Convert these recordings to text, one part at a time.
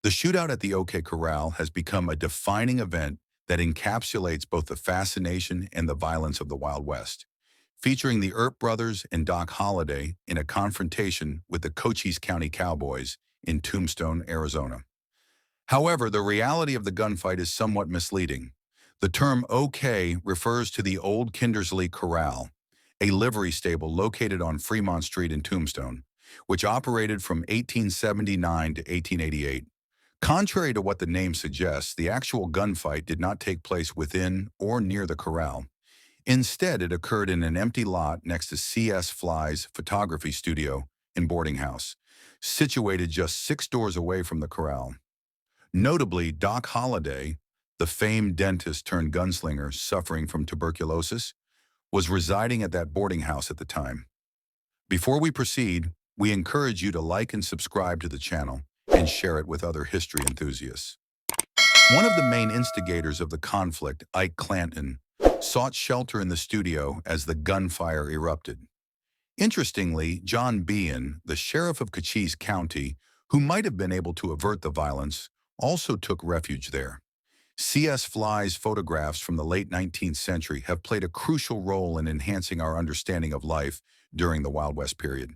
The shootout at the OK Corral has become a defining event that encapsulates both the fascination and the violence of the Wild West, featuring the Earp brothers and Doc Holliday in a confrontation with the Cochise County Cowboys in Tombstone, Arizona. However, the reality of the gunfight is somewhat misleading. The term OK refers to the Old Kindersley Corral, a livery stable located on Fremont Street in Tombstone, which operated from 1879 to 1888. Contrary to what the name suggests, the actual gunfight did not take place within or near the corral. Instead, it occurred in an empty lot next to C.S. Flye's photography studio and boarding house, situated just 6 doors away from the corral. Notably, Doc Holliday, the famed dentist turned gunslinger suffering from tuberculosis, was residing at that boarding house at the time. Before we proceed, we encourage you to like and subscribe to the channel and share it with other history enthusiasts. One of the main instigators of the conflict, Ike Clanton, sought shelter in the studio as the gunfire erupted. Interestingly, John Bean, the sheriff of Cochise County, who might have been able to avert the violence, also took refuge there. C.S. Flye's photographs from the late 19th century have played a crucial role in enhancing our understanding of life during the Wild West period.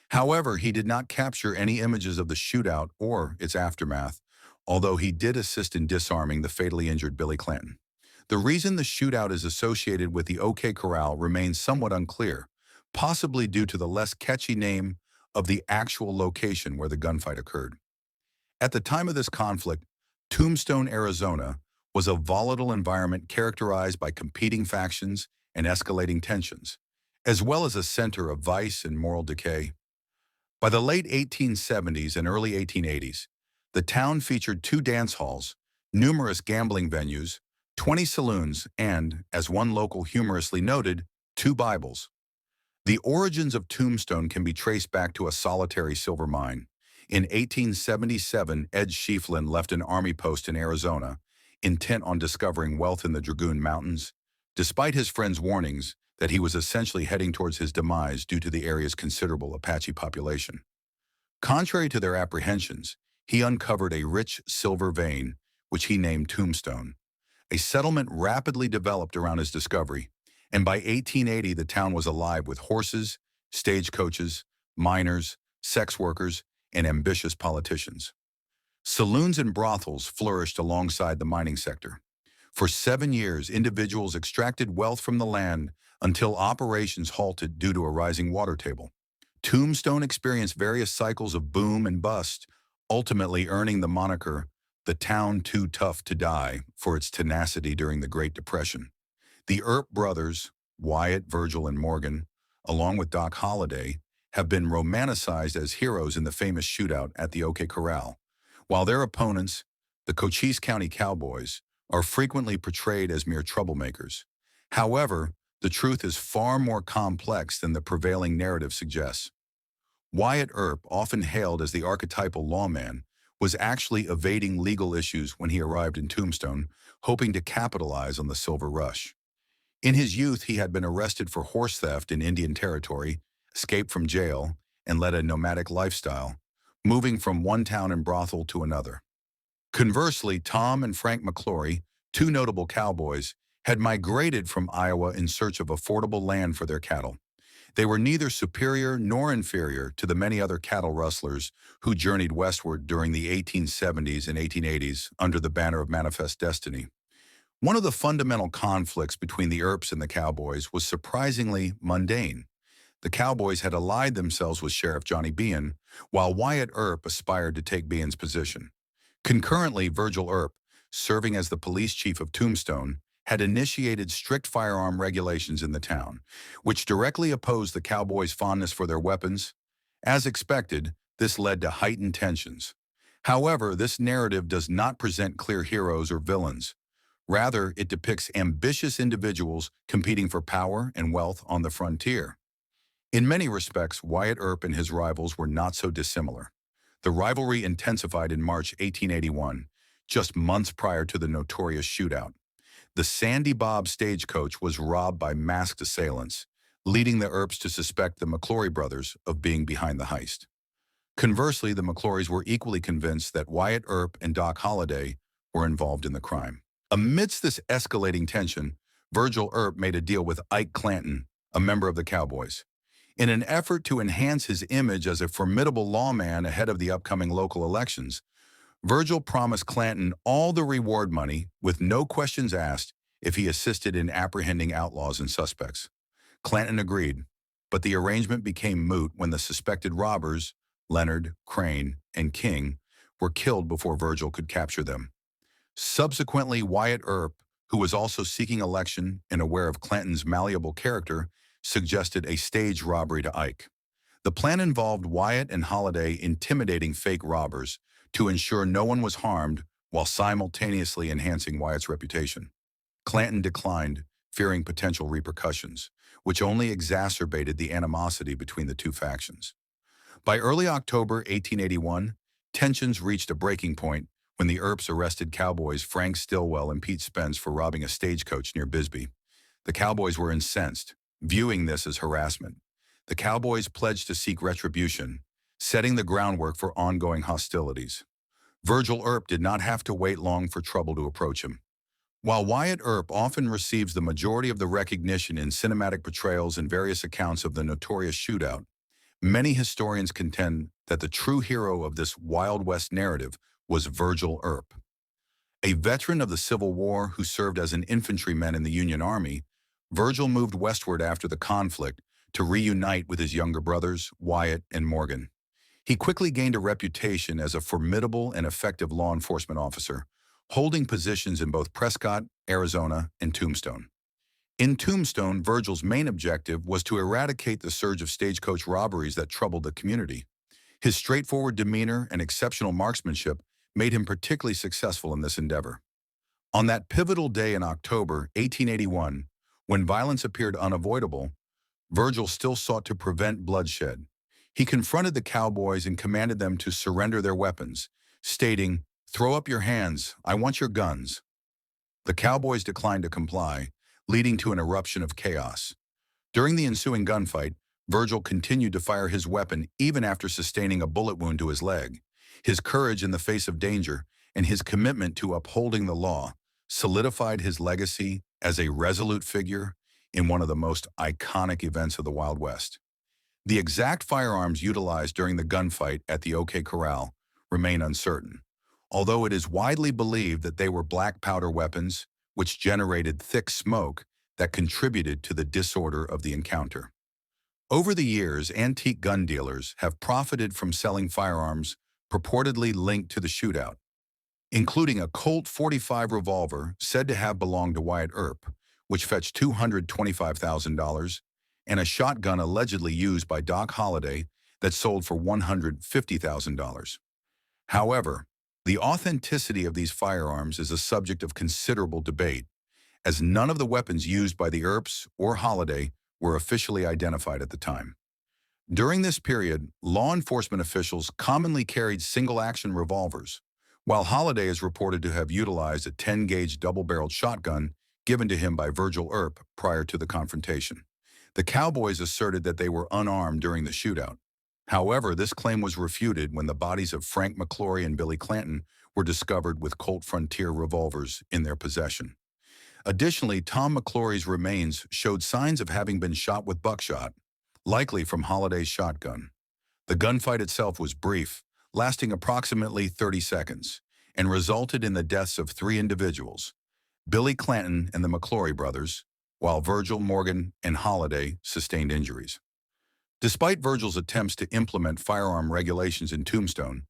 However, he did not capture any images of the shootout or its aftermath, although he did assist in disarming the fatally injured Billy Clanton. The reason the shootout is associated with the OK Corral remains somewhat unclear, possibly due to the less catchy name of the actual location where the gunfight occurred. At the time of this conflict, Tombstone, Arizona, was a volatile environment characterized by competing factions and escalating tensions, as well as a center of vice and moral decay. By the late 1870s and early 1880s, the town featured 2 dance halls, numerous gambling venues, 20 saloons, and, as one local humorously noted, 2 Bibles. The origins of Tombstone can be traced back to a solitary silver mine. In 1877, Ed Schieffelin left an army post in Arizona, intent on discovering wealth in the Dragoon Mountains, despite his friends' warnings that he was essentially heading towards his demise due to the area's considerable Apache population. Contrary to their apprehensions, he uncovered a rich silver vein, which he named Tombstone. A settlement rapidly developed around his discovery, and by 1880 the town was alive with horses, stagecoaches, miners, sex workers, and ambitious politicians. Saloons and brothels flourished alongside the mining sector. For 7 years, individuals extracted wealth from the land until operations halted due to a rising water table. Tombstone experienced various cycles of boom and bust, ultimately earning the moniker, "the town too tough to die," for its tenacity during the Great Depression. The Earp brothers, Wyatt, Virgil, and Morgan, along with Doc Holliday, have been romanticized as heroes in the famous shootout at the OK Corral, while their opponents, the Cochise County Cowboys, are frequently portrayed as mere troublemakers. However, the truth is far more complex than the prevailing narrative suggests. Wyatt Earp, often hailed as the archetypal lawman, was actually evading legal issues when he arrived in Tombstone, hoping to capitalize on the silver rush. In his youth, he had been arrested for horse theft in Indian Territory, escaped from jail, and led a nomadic lifestyle, moving from one town and brothel to another. Conversely, Tom and Frank McClory, 2 notable cowboys, had migrated from Iowa in search of affordable land for their cattle. They were neither superior nor inferior to the many other cattle rustlers who journeyed westward during the 1870s and 1880s under the banner of Manifest Destiny. One of the fundamental conflicts between the Earps and the Cowboys was surprisingly mundane. The Cowboys had allied themselves with Sheriff Johnny Bean, while Wyatt Earp aspired to take Bean's position. Concurrently, Virgil Earp, serving as the police chief of Tombstone, had initiated strict firearm regulations in the town, which directly opposed the Cowboys' fondness for their weapons. As expected, this led to heightened tensions. However, this narrative does not present clear heroes or villains. Rather, it depicts ambitious individuals competing for power and wealth on the frontier. In many respects, Wyatt Earp and his rivals were not so dissimilar. The rivalry intensified in March 1881, just months prior to the notorious shootout. The Sandy Bob stagecoach was robbed by masked assailants, leading the Earps to suspect the McClory brothers of being behind the heist. Conversely, the McClorys were equally convinced that Wyatt Earp and Doc Holliday were involved in the crime. Amidst this escalating tension, Virgil Earp made a deal with Ike Clanton, a member of the Cowboys. In an effort to enhance his image as a formidable lawman ahead of the upcoming local elections, Virgil promised Clanton all the reward money with no questions asked if he assisted in apprehending outlaws and suspects. Clanton agreed, but the arrangement became moot when the suspected robbers, Leonard, Crane, and King, were killed before Virgil could capture them. Subsequently, Wyatt Earp, who was also seeking election and aware of Clanton's malleable character, suggested a staged robbery to Ike. The plan involved Wyatt and Holliday intimidating fake robbers to ensure no one was harmed while simultaneously enhancing Wyatt's reputation. Clanton declined, fearing potential repercussions, which only exacerbated the animosity between the two factions. By early October 1881, tensions reached a breaking point when the Earps arrested cowboys Frank Stillwell and Pete Spence for robbing a stagecoach near Bisbee. The cowboys were incensed, viewing this as harassment. The cowboys pledged to seek retribution, setting the groundwork for ongoing hostilities. Virgil Earp did not have to wait long for trouble to approach him. While Wyatt Earp often receives the majority of the recognition in cinematic portrayals and various accounts of the notorious Shootout, many historians contend that the true hero of this Wild West narrative was Virgil Earp. A veteran of the Civil War who served as an infantryman in the Union Army, Virgil moved westward after the conflict to reunite with his younger brothers, Wyatt and Morgan. He quickly gained a reputation as a formidable and effective law enforcement officer, holding positions in both Prescott, Arizona, and Tombstone. In Tombstone, Virgil's main objective was to eradicate the surge of stagecoach robberies that troubled the community. His straightforward demeanor and exceptional marksmanship made him particularly successful in this endeavor. On that pivotal day in October 1881, when violence appeared unavoidable, Virgil still sought to prevent bloodshed. He confronted the cowboys and commanded them to surrender their weapons, stating, "Throw up your hands, I want your guns." The cowboys declined to comply, leading to an eruption of chaos. During the ensuing gunfight, Virgil continued to fire his weapon even after sustaining a bullet wound to his leg. His courage in the face of danger and his commitment to upholding the law solidified his legacy as a resolute figure in one of the most iconic events of the Wild West. The exact firearms utilized during the gunfight at the OK Corral remain uncertain, although it is widely believed that they were black powder weapons which generated thick smoke that contributed to the disorder of the encounter. Over the years, antique gun dealers have profited from selling firearms purportedly linked to the shootout, including a Colt .45 revolver said to have belonged to Wyatt Earp, which fetched $225,000, and a shotgun allegedly used by Doc Holliday that sold for $150,000. However, the authenticity of these firearms is a subject of considerable debate, as none of the weapons used by the Earps or Holliday were officially identified at the time. During this period, law enforcement officials commonly carried single-action revolvers, while Holliday is reported to have utilized a 10-gauge double-barreled shotgun given to him by Virgil Earp prior to the confrontation. The Cowboys asserted that they were unarmed during the shootout. However, this claim was refuted when the bodies of Frank McClory and Billy Clanton were discovered with Colt Frontier revolvers in their possession. Additionally, Tom McClory's remains showed signs of having been shot with buckshot, likely from Holliday's shotgun. The gunfight itself was brief, lasting approximately 30 seconds, and resulted in the deaths of 3 individuals, Billy Clanton and the McClory brothers, while Virgil, Morgan, and Holliday sustained injuries. Despite Virgil's attempts to implement firearm regulations in Tombstone,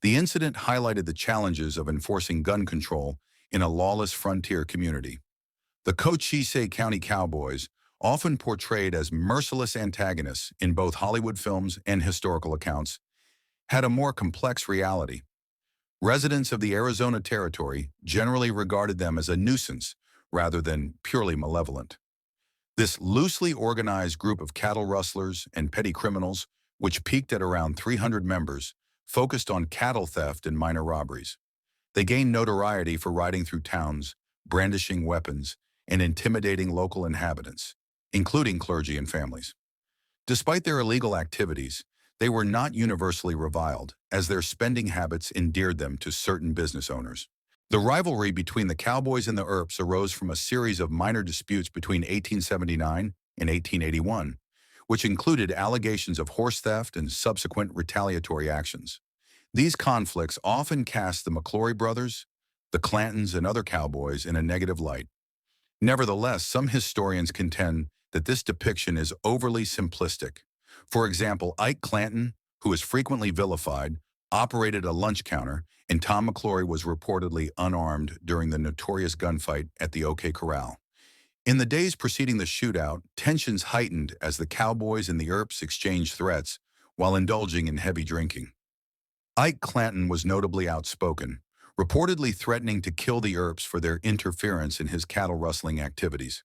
the incident highlighted the challenges of enforcing gun control in a lawless frontier community. The Cochise County Cowboys, often portrayed as merciless antagonists in both Hollywood films and historical accounts, had a more complex reality. Residents of the Arizona Territory generally regarded them as a nuisance rather than purely malevolent. This loosely organized group of cattle rustlers and petty criminals, which peaked at around 300 members, focused on cattle theft and minor robberies. They gained notoriety for riding through towns, brandishing weapons, and intimidating local inhabitants, including clergy and families. Despite their illegal activities, they were not universally reviled, as their spending habits endeared them to certain business owners. The rivalry between the Cowboys and the Earps arose from a series of minor disputes between 1879 and 1881, which included allegations of horse theft and subsequent retaliatory actions. These conflicts often cast the McClory brothers, the Clantons, and other cowboys in a negative light. Nevertheless, some historians contend that this depiction is overly simplistic. For example, Ike Clanton, who is frequently vilified, operated a lunch counter, and Tom McClory was reportedly unarmed during the notorious gunfight at the OK Corral. In the days preceding the shootout, tensions heightened as the Cowboys and the Earps exchanged threats while indulging in heavy drinking. Ike Clanton was notably outspoken, reportedly threatening to kill the Earps for their interference in his cattle rustling activities.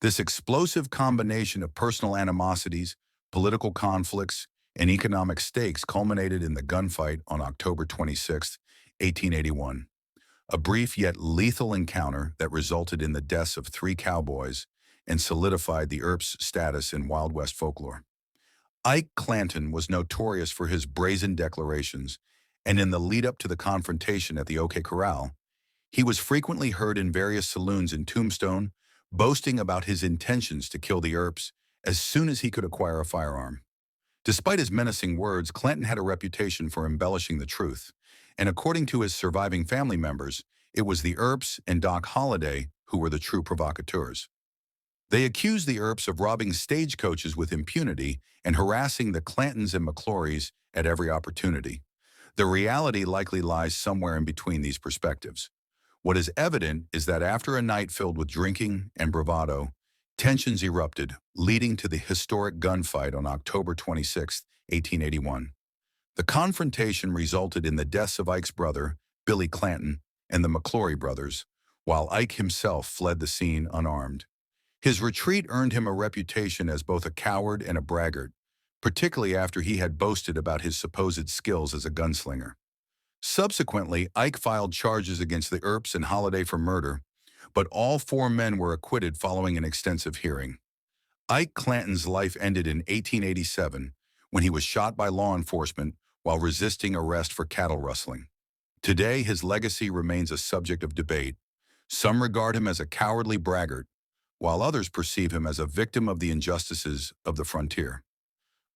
This explosive combination of personal animosities, political conflicts, and economic stakes culminated in the gunfight on October 26, 1881, a brief yet lethal encounter that resulted in the deaths of 3 cowboys and solidified the Earps' status in Wild West folklore. Ike Clanton was notorious for his brazen declarations, and in the lead-up to the confrontation at the OK Corral, he was frequently heard in various saloons in Tombstone, boasting about his intentions to kill the Earps as soon as he could acquire a firearm. Despite his menacing words, Clanton had a reputation for embellishing the truth, and according to his surviving family members, it was the Earps and Doc Holliday who were the true provocateurs. They accused the Earps of robbing stagecoaches with impunity and harassing the Clantons and McClorys at every opportunity. The reality likely lies somewhere in between these perspectives. What is evident is that after a night filled with drinking and bravado, tensions erupted, leading to the historic gunfight on October 26, 1881. The confrontation resulted in the deaths of Ike's brother, Billy Clanton, and the McClory brothers, while Ike himself fled the scene unarmed. His retreat earned him a reputation as both a coward and a braggart, particularly after he had boasted about his supposed skills as a gunslinger. Subsequently, Ike filed charges against the Earps and Holliday for murder, but all 4 men were acquitted following an extensive hearing. Ike Clanton's life ended in 1887 when he was shot by law enforcement while resisting arrest for cattle rustling. Today, his legacy remains a subject of debate. Some regard him as a cowardly braggart, while others perceive him as a victim of the injustices of the frontier.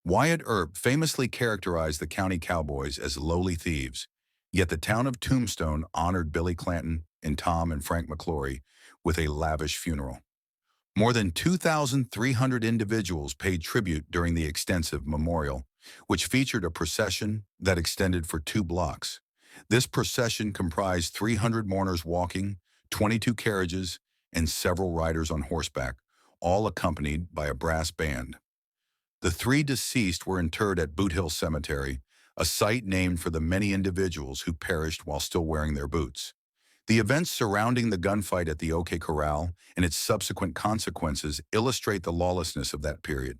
Wyatt Earp famously characterized the county cowboys as lowly thieves, yet the town of Tombstone honored Billy Clanton and Tom and Frank McClory with a lavish funeral. More than 2,300 individuals paid tribute during the extensive memorial, which featured a procession that extended for 2 blocks. This procession comprised 300 mourners walking, 22 carriages, and several riders on horseback, all accompanied by a brass band. The 3 deceased were interred at Boot Hill Cemetery, a site named for the many individuals who perished while still wearing their boots. The events surrounding the gunfight at the OK Corral and its subsequent consequences illustrate the lawlessness of that period.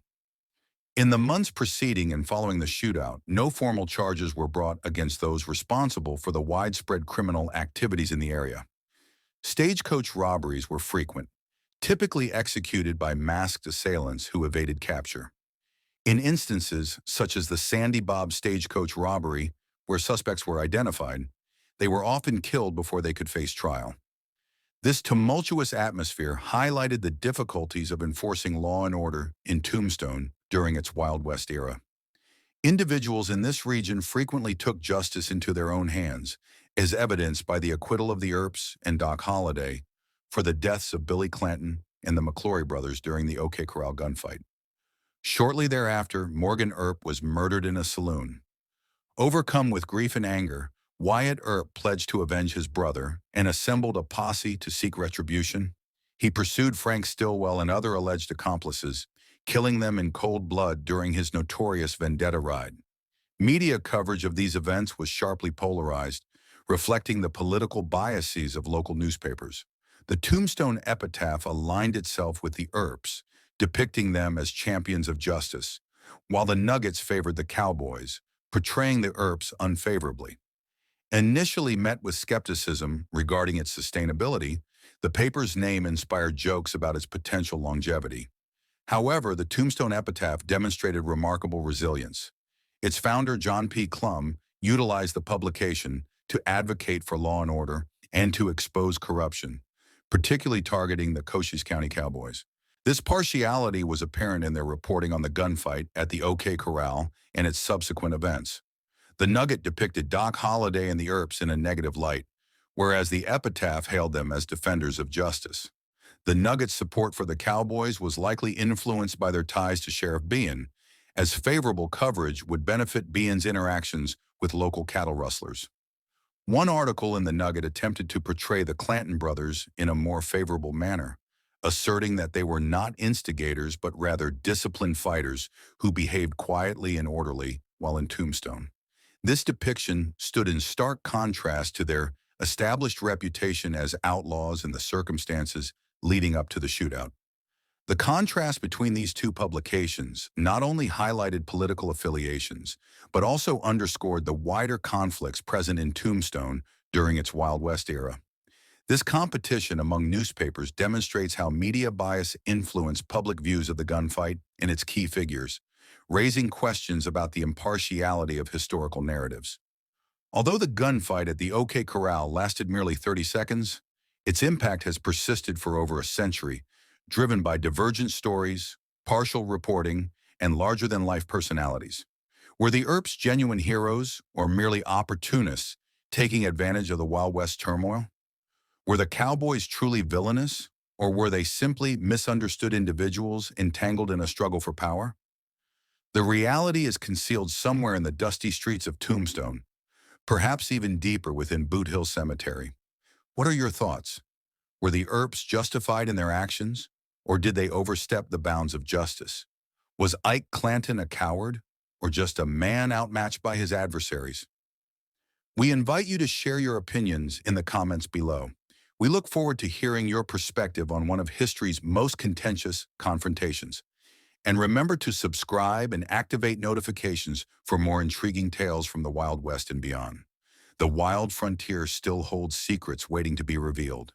In the months preceding and following the shootout, no formal charges were brought against those responsible for the widespread criminal activities in the area. Stagecoach robberies were frequent, typically executed by masked assailants who evaded capture. In instances such as the Sandy Bob stagecoach robbery, where suspects were identified, they were often killed before they could face trial. This tumultuous atmosphere highlighted the difficulties of enforcing law and order in Tombstone during its Wild West era. Individuals in this region frequently took justice into their own hands, as evidenced by the acquittal of the Earps and Doc Holliday for the deaths of Billy Clanton and the McClory brothers during the OK Corral gunfight. Shortly thereafter, Morgan Earp was murdered in a saloon. Overcome with grief and anger, Wyatt Earp pledged to avenge his brother and assembled a posse to seek retribution. He pursued Frank Stillwell and other alleged accomplices, killing them in cold blood during his notorious vendetta ride. Media coverage of these events was sharply polarized, reflecting the political biases of local newspapers. The Tombstone epitaph aligned itself with the Earps, depicting them as champions of justice, while the Nuggets favored the Cowboys, portraying the Earps unfavorably. Initially met with skepticism regarding its sustainability, the paper's name inspired jokes about its potential longevity. However, the Tombstone epitaph demonstrated remarkable resilience. Its founder, John P. Clum, utilized the publication to advocate for law and order and to expose corruption, particularly targeting the Cochise County Cowboys. This partiality was apparent in their reporting on the gunfight at the OK Corral and its subsequent events. The Nugget depicted Doc Holliday and the Earps in a negative light, whereas the epitaph hailed them as defenders of justice. The Nugget's support for the Cowboys was likely influenced by their ties to Sheriff Bean, as favorable coverage would benefit Bean's interactions with local cattle rustlers. One article in the Nugget attempted to portray the Clanton brothers in a more favorable manner, asserting that they were not instigators but rather disciplined fighters who behaved quietly and orderly while in Tombstone. This depiction stood in stark contrast to their established reputation as outlaws and the circumstances leading up to the shootout. The contrast between these two publications not only highlighted political affiliations, but also underscored the wider conflicts present in Tombstone during its Wild West era. This competition among newspapers demonstrates how media bias influenced public views of the gunfight and its key figures, raising questions about the impartiality of historical narratives. Although the gunfight at the OK Corral lasted merely 30 seconds, its impact has persisted for over a century, driven by divergent stories, partial reporting, and larger-than-life personalities. Were the Earps genuine heroes or merely opportunists taking advantage of the Wild West turmoil? Were the Cowboys truly villainous, or were they simply misunderstood individuals entangled in a struggle for power? The reality is concealed somewhere in the dusty streets of Tombstone, perhaps even deeper within Boot Hill Cemetery. What are your thoughts? Were the Earps justified in their actions, or did they overstep the bounds of justice? Was Ike Clanton a coward, or just a man outmatched by his adversaries? We invite you to share your opinions in the comments below. We look forward to hearing your perspective on one of history's most contentious confrontations. And remember to subscribe and activate notifications for more intriguing tales from the Wild West and beyond. The wild frontier still holds secrets waiting to be revealed.